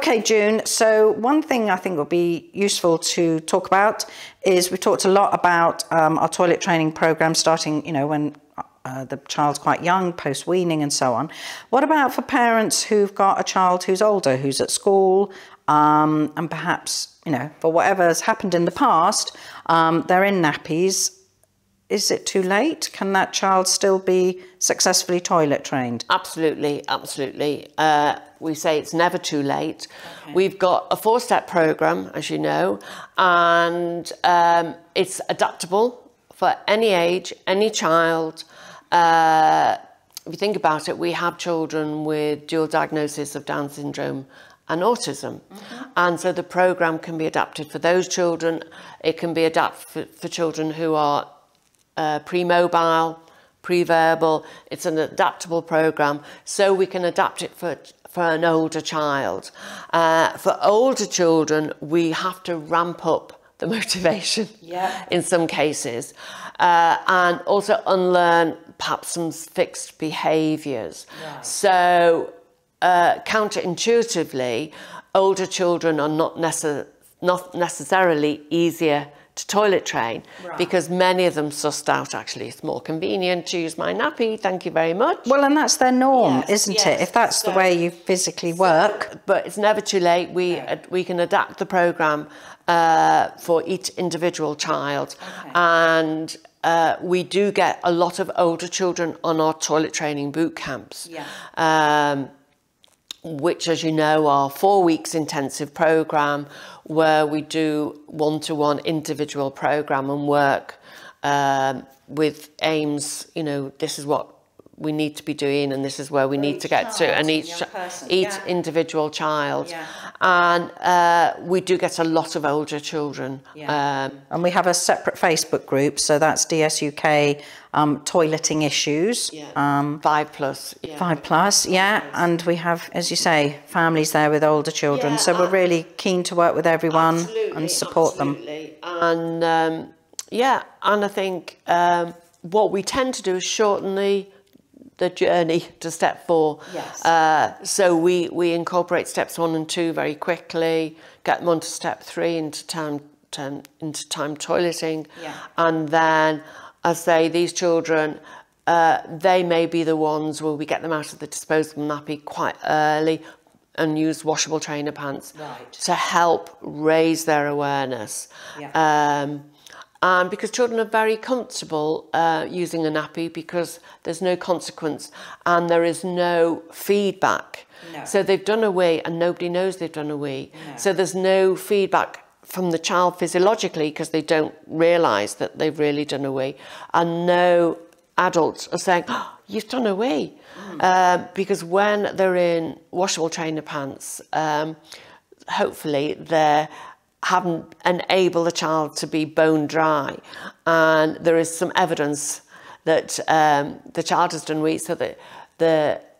Okay, June, so one thing I think would be useful to talk about is we've talked a lot about our toilet training program starting, you know, when the child's quite young, post-weaning and so on. What about for parents who've got a child who's older, who's at school, and perhaps, you know, for whatever has happened in the past, they're in nappies. Is it too late? Can that child still be successfully toilet trained? Absolutely, absolutely. We say it's never too late. Okay. We've got a 4-step program, as you know, and it's adaptable for any age, any child. If you think about it, we have children with dual diagnosis of Down syndrome and autism. And so the program can be adapted for those children. It can be adapted for children who are pre-mobile, pre-verbal. It's an adaptable program, so we can adapt it for an older child. For older children, we have to ramp up the motivation in some cases, and also unlearn perhaps some fixed behaviours. Right. So counterintuitively, older children are not necessarily easier to toilet train, right, because many of them sussed out, actually, it's more convenient to use my nappy, thank you very much. Well, and that's their norm, isn't it? If that's the way you physically work. But it's never too late. We can adapt the programme for each individual child. Okay. And we do get a lot of older children on our toilet training boot camps. Yeah. Which, as you know, are 4 weeks intensive programme where we do one-to-one individual programme and work with aims, you know, this is what we need to be doing and this is where we need to get to, and each individual child. Yeah. And we do get a lot of older children. Yeah. And we have a separate Facebook group, so that's DSUK toileting issues. Yeah. 5+. Yeah. 5+, yeah. And we have, as you say, families there with older children. Yeah, so we're really keen to work with everyone and support them. And yeah, and I think what we tend to do is shorten the journey to step 4. Yes. So we incorporate steps 1 and 2 very quickly, get them onto step 3 into time toileting. Yeah. And then, I say, these children, they may be the ones where we get them out of the disposable nappy quite early and use washable trainer pants, right, to help raise their awareness. Yeah. And because children are very comfortable using a nappy because there's no consequence and there is no feedback. No. So they've done a wee and nobody knows they've done a wee. No. So there's no feedback from the child physiologically because they don't realise that they've really done a wee. And no adults are saying, oh, you've done a wee. Because when they're in washable trainer pants, hopefully they're haven't enabled the child to be bone dry, and there is some evidence that the child has done wee, so that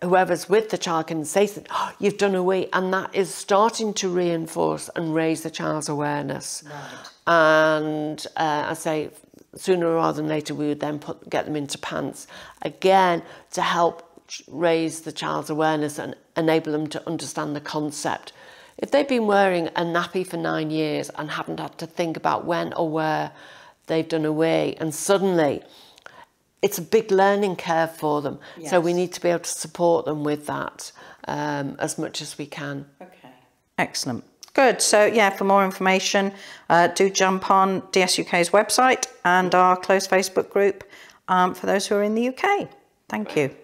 whoever's with the child can say, oh, you've done a wee, and that is starting to reinforce and raise the child's awareness. Right. And I say sooner rather than later we would then get them into pants again to help raise the child's awareness and enable them to understand the concept. If they've been wearing a nappy for 9 years and haven't had to think about when or where they've done a wee, and suddenly it's a big learning curve for them. Yes. So we need to be able to support them with that as much as we can. Okay. Excellent. Good. So yeah, for more information, do jump on DSUK's website and our closed Facebook group for those who are in the UK. Thank you.